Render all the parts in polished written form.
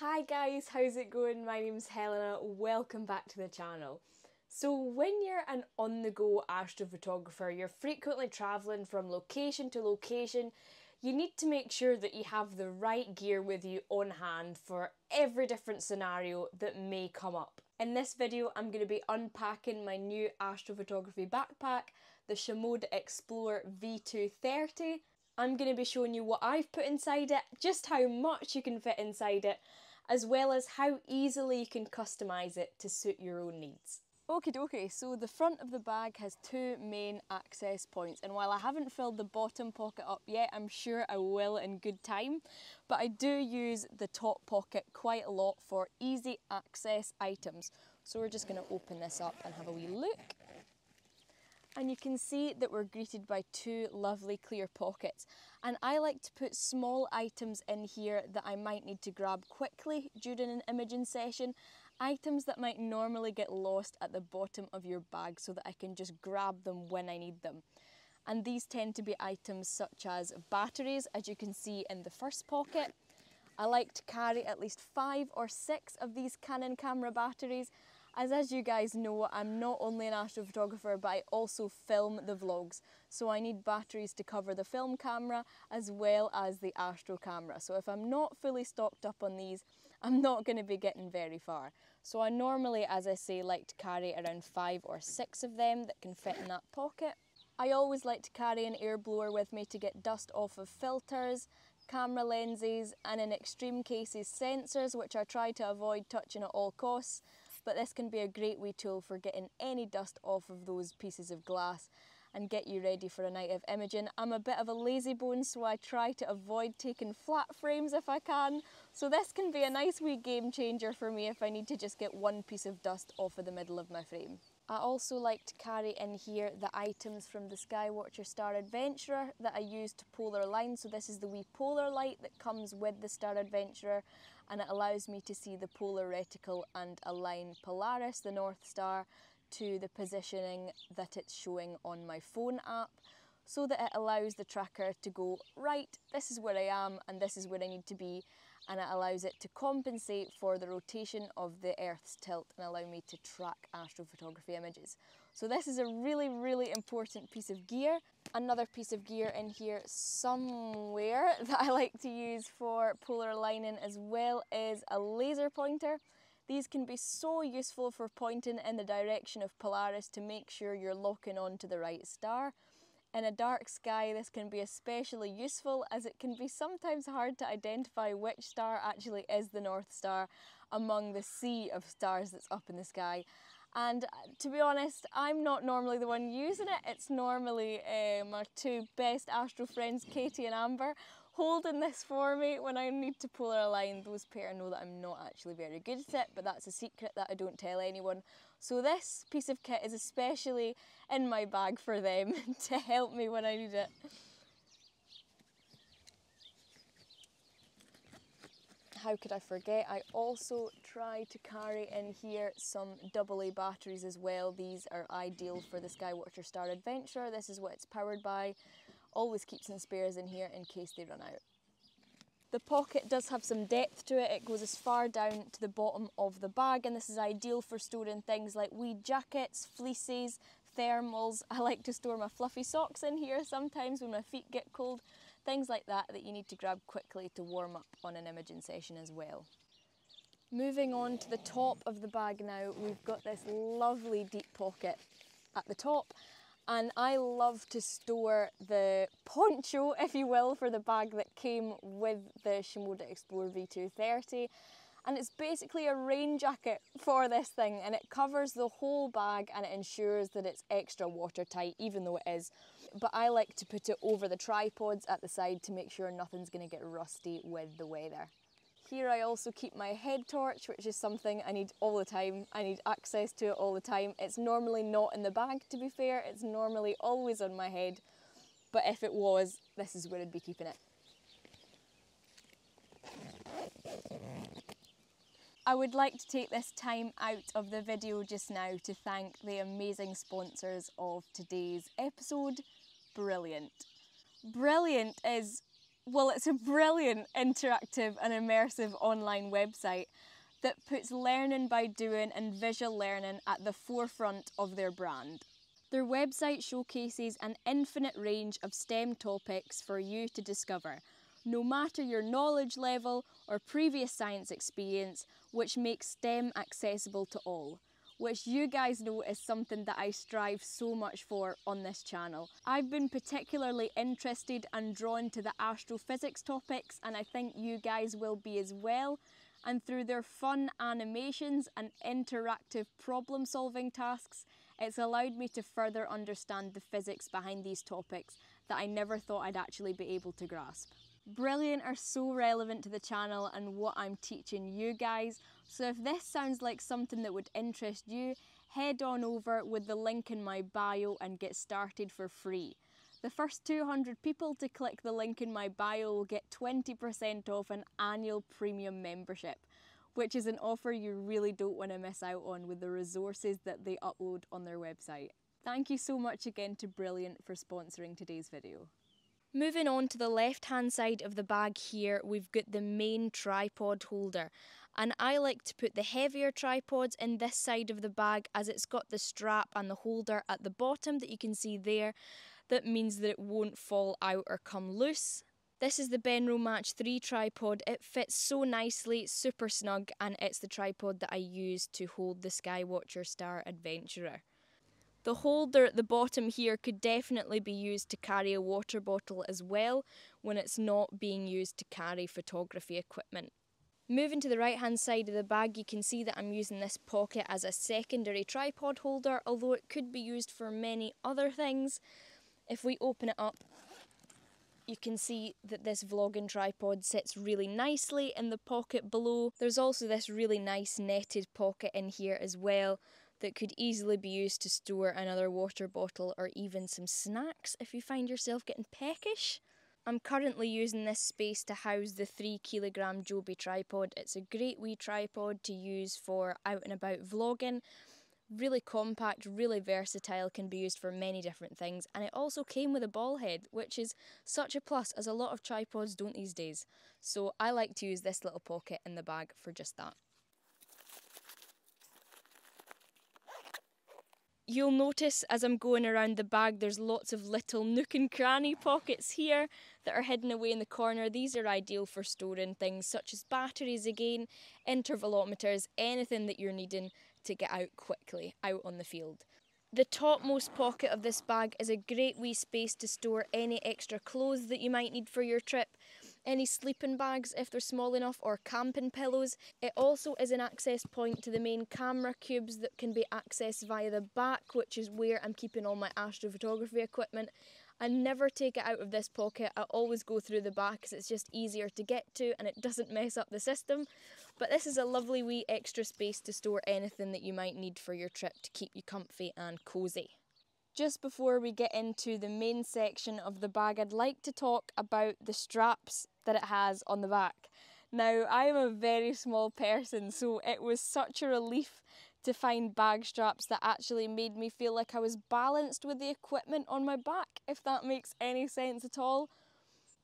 Hi guys, how's it going? My name's Helena, welcome back to the channel. So when you're an on-the-go astrophotographer, you're frequently travelling from location to location, you need to make sure that you have the right gear with you on hand for every different scenario that may come up. In this video, I'm going to be unpacking my new astrophotography backpack, the Shimoda Explore V2 30. I'm going to be showing you what I've put inside it, just how much you can fit inside it, as well as how easily you can customise it to suit your own needs. Okie dokie, so the front of the bag has two main access points, and while I haven't filled the bottom pocket up yet, I'm sure I will in good time, but I do use the top pocket quite a lot for easy access items. So we're just going to open this up and have a wee look. And you can see that we're greeted by two lovely clear pockets. And I like to put small items in here that I might need to grab quickly during an imaging session. Items that might normally get lost at the bottom of your bag so that I can just grab them when I need them. And these tend to be items such as batteries, as you can see in the first pocket. I like to carry at least 5 or 6 of these Canon camera batteries. As you guys know, I'm not only an astrophotographer, but I also film the vlogs. So I need batteries to cover the film camera as well as the Astral Camera. So if I'm not fully stocked up on these, I'm not going to be getting very far. So I normally, as I say, like to carry around 5 or 6 of them that can fit in that pocket. I always like to carry an air blower with me to get dust off of filters, camera lenses, and in extreme cases sensors, which I try to avoid touching at all costs. But this can be a great wee tool for getting any dust off of those pieces of glass and get you ready for a night of imaging. I'm a bit of a lazy bone, so I try to avoid taking flat frames if I can. So this can be a nice wee game changer for me if I need to just get one piece of dust off of the middle of my frame. I also like to carry in here the items from the Skywatcher Star Adventurer that I use to polar align. So this is the wee polar light that comes with the Star Adventurer, and it allows me to see the polar reticle and align Polaris, the North Star, to the positioning that it's showing on my phone app, so that it allows the tracker to go, right, this is where I am and this is where I need to be, and it allows it to compensate for the rotation of the Earth's tilt and allow me to track astrophotography images. So this is a really important piece of gear. Another piece of gear in here somewhere that I like to use for polar aligning as well is a laser pointer. These can be so useful for pointing in the direction of Polaris to make sure you're locking on to the right star. In a dark sky, this can be especially useful as it can be sometimes hard to identify which star actually is the North Star among the sea of stars that's up in the sky. And to be honest, I'm not normally the one using it. It's normally my two best astro friends, Katie and Amber, holding this for me when I need to polar align. Those pair know that I'm not actually very good at it, but that's a secret that I don't tell anyone. So this piece of kit is especially in my bag for them to help me when I need it. How could I forget? I also try to carry in here some AA batteries as well. These are ideal for the Skywatcher Star Adventurer. This is what it's powered by. Always keep some spares in here in case they run out. The pocket does have some depth to it. It goes as far down to the bottom of the bag, and this is ideal for storing things like wee jackets, fleeces, thermals. I like to store my fluffy socks in here sometimes when my feet get cold. Things like that that you need to grab quickly to warm up on an imaging session as well. Moving on to the top of the bag now, we've got this lovely deep pocket at the top. And I love to store the poncho, if you will, for the bag that came with the Shimoda Explore V2 30. And it's basically a rain jacket for this thing, and it covers the whole bag and it ensures that it's extra watertight, even though it is. But I like to put it over the tripods at the side to make sure nothing's going to get rusty with the weather. Here I also keep my head torch, which is something I need all the time. I need access to it all the time. It's normally not in the bag, to be fair. It's normally always on my head. But if it was, this is where I'd be keeping it. I would like to take this time out of the video just now to thank the amazing sponsors of today's episode. Brilliant. Brilliant is Well, it's a brilliant, interactive and immersive online website that puts learning by doing and visual learning at the forefront of their brand. Their website showcases an infinite range of STEM topics for you to discover, no matter your knowledge level or previous science experience, which makes STEM accessible to all, which you guys know is something that I strive so much for on this channel. I've been particularly interested and drawn to the astrophysics topics, and I think you guys will be as well. And through their fun animations and interactive problem solving tasks, it's allowed me to further understand the physics behind these topics that I never thought I'd actually be able to grasp. Brilliant are so relevant to the channel and what I'm teaching you guys, so if this sounds like something that would interest you, head on over with the link in my bio and get started for free. The first 200 people to click the link in my bio will get 20% off an annual premium membership, which is an offer you really don't want to miss out on with the resources that they upload on their website. Thank you so much again to Brilliant for sponsoring today's video. Moving on to the left hand side of the bag here, we've got the main tripod holder. And I like to put the heavier tripods in this side of the bag as it's got the strap and the holder at the bottom that you can see there. That means that it won't fall out or come loose. This is the Benro Match 3 tripod. It fits so nicely, super snug, and it's the tripod that I use to hold the Skywatcher Star Adventurer. The holder at the bottom here could definitely be used to carry a water bottle as well when it's not being used to carry photography equipment. Moving to the right hand side of the bag, you can see that I'm using this pocket as a secondary tripod holder, although it could be used for many other things. If we open it up, you can see that this vlogging tripod sits really nicely in the pocket below. There's also this really nice netted pocket in here as well that could easily be used to store another water bottle or even some snacks if you find yourself getting peckish. I'm currently using this space to house the 3 kilogram Joby tripod. It's a great wee tripod to use for out and about vlogging. Really compact, really versatile, can be used for many different things, and it also came with a ball head, which is such a plus as a lot of tripods don't these days. So I like to use this little pocket in the bag for just that. You'll notice as I'm going around the bag there's lots of little nook and cranny pockets here that are hidden away in the corner. These are ideal for storing things such as batteries again, intervalometers, anything that you're needing to get out quickly, out on the field. The topmost pocket of this bag is a great wee space to store any extra clothes that you might need for your trip, any sleeping bags if they're small enough, or camping pillows. It also is an access point to the main camera cubes that can be accessed via the back, which is where I'm keeping all my astrophotography equipment. I never take it out of this pocket. I always go through the back because it's just easier to get to and it doesn't mess up the system. But this is a lovely wee extra space to store anything that you might need for your trip to keep you comfy and cosy. Just before we get into the main section of the bag, I'd like to talk about the straps that it has on the back. Now, I am a very small person, so it was such a relief to find bag straps that actually made me feel like I was balanced with the equipment on my back, if that makes any sense at all.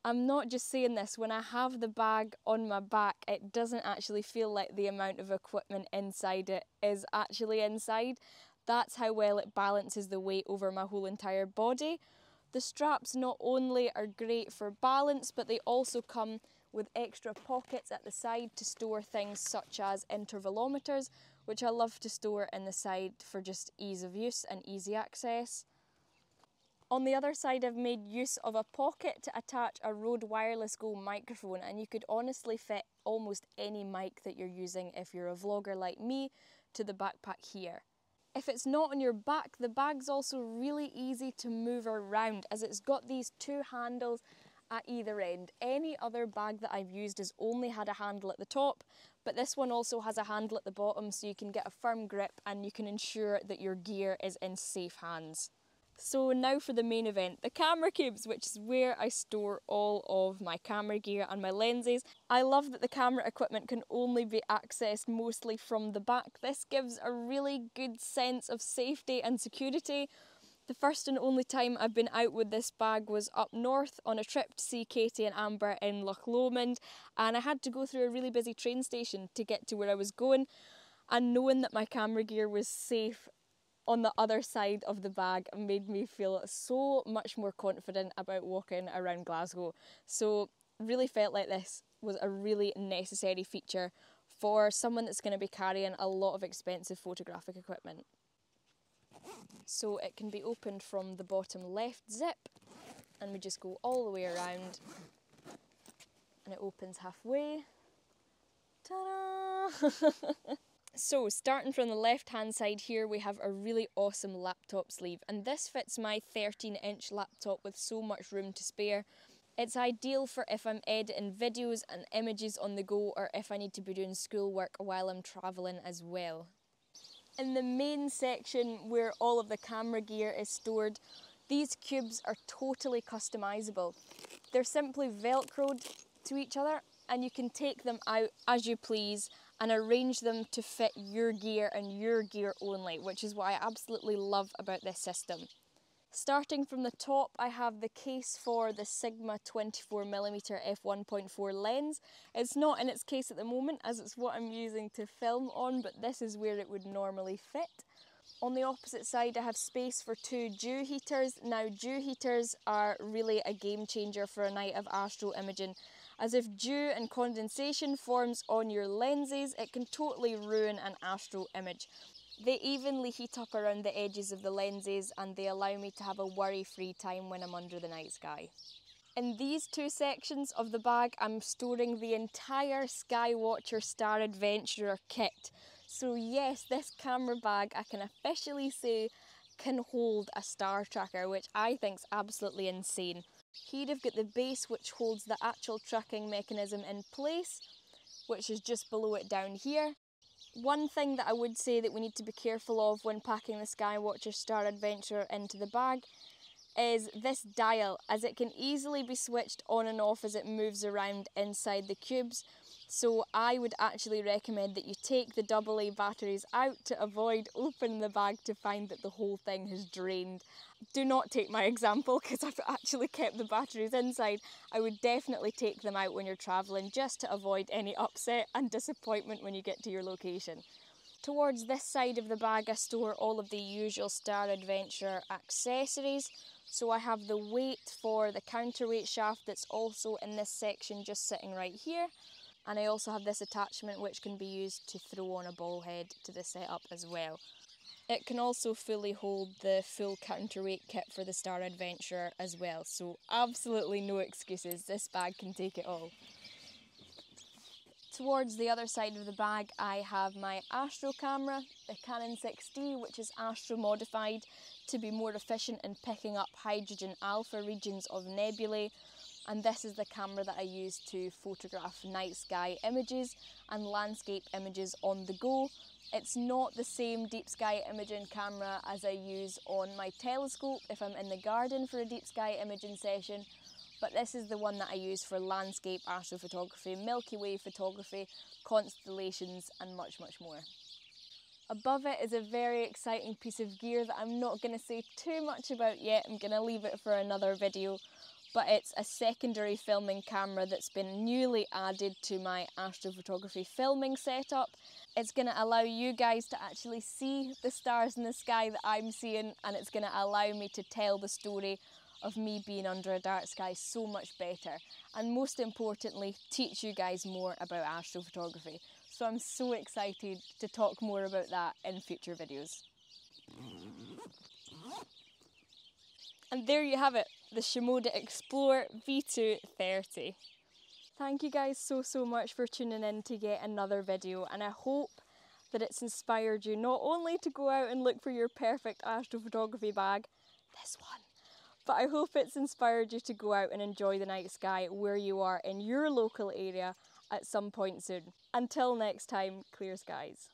I'm not just saying this, when I have the bag on my back, it doesn't actually feel like the amount of equipment inside it is actually inside. That's how well it balances the weight over my whole entire body. The straps not only are great for balance, but they also come with extra pockets at the side to store things such as intervalometers, which I love to store in the side for just ease of use and easy access. On the other side, I've made use of a pocket to attach a Rode Wireless Go microphone, and you could honestly fit almost any mic that you're using if you're a vlogger like me to the backpack here. If it's not on your back, the bag's also really easy to move around as it's got these 2 handles at either end. Any other bag that I've used has only had a handle at the top, but this one also has a handle at the bottom so you can get a firm grip and you can ensure that your gear is in safe hands. So now for the main event, the camera cubes, which is where I store all of my camera gear and my lenses. I love that the camera equipment can only be accessed mostly from the back. This gives a really good sense of safety and security. The first and only time I've been out with this bag was up north on a trip to see Katie and Amber in Loch Lomond, and I had to go through a really busy train station to get to where I was going, and knowing that my camera gear was safe on the other side of the bag made me feel so much more confident about walking around Glasgow. So really felt like this was a really necessary feature for someone that's going to be carrying a lot of expensive photographic equipment. So it can be opened from the bottom left zip, and we just go all the way around and it opens halfway. Ta-da! So starting from the left hand side here, we have a really awesome laptop sleeve, and this fits my 13-inch laptop with so much room to spare. It's ideal for if I'm editing videos and images on the go, or if I need to be doing schoolwork while I'm travelling as well. In the main section where all of the camera gear is stored, these cubes are totally customisable. They're simply velcroed to each other, and you can take them out as you please and arrange them to fit your gear and your gear only, which is what I absolutely love about this system. Starting from the top, I have the case for the Sigma 24mm f1.4 lens. It's not in its case at the moment as it's what I'm using to film on, but this is where it would normally fit. On the opposite side, I have space for two dew heaters. Now, dew heaters are really a game changer for a night of astro imaging, as if dew and condensation forms on your lenses, it can totally ruin an astro image. They evenly heat up around the edges of the lenses, and they allow me to have a worry-free time when I'm under the night sky. In these two sections of the bag, I'm storing the entire Skywatcher Star Adventurer kit. So yes, this camera bag, I can officially say, can hold a star tracker, which I think is absolutely insane. Here I've got the base, which holds the actual tracking mechanism in place, which is just below it down here. One thing that I would say that we need to be careful of when packing the Skywatcher Star Adventurer into the bag is this dial, as it can easily be switched on and off as it moves around inside the cubes. So I would actually recommend that you take the AA batteries out to avoid opening the bag to find that the whole thing has drained. Do not take my example, because I've actually kept the batteries inside. I would definitely take them out when you're travelling, just to avoid any upset and disappointment when you get to your location. Towards this side of the bag, I store all of the usual Star Adventurer accessories. So I have the weight for the counterweight shaft that's also in this section, just sitting right here. And I also have this attachment which can be used to throw on a ball head to the setup as well. It can also fully hold the full counterweight kit for the Star Adventurer as well, so absolutely no excuses, this bag can take it all. Towards the other side of the bag, I have my Astral Camera, the Canon 6D, which is astro modified to be more efficient in picking up hydrogen alpha regions of nebulae. And this is the camera that I use to photograph night sky images and landscape images on the go. It's not the same deep sky imaging camera as I use on my telescope if I'm in the garden for a deep sky imaging session, but this is the one that I use for landscape astrophotography, Milky Way photography, constellations and much, much more. Above it is a very exciting piece of gear that I'm not going to say too much about yet, I'm going to leave it for another video. But it's a secondary filming camera that's been newly added to my astrophotography filming setup. It's going to allow you guys to actually see the stars in the sky that I'm seeing, and it's going to allow me to tell the story of me being under a dark sky so much better. And most importantly, teach you guys more about astrophotography. So I'm so excited to talk more about that in future videos. And there you have it, the Shimoda Explore V2 30. Thank you guys so much for tuning in to yet another video, and I hope that it's inspired you not only to go out and look for your perfect astrophotography bag, this one, but I hope it's inspired you to go out and enjoy the night sky where you are in your local area at some point soon. Until next time, clear skies.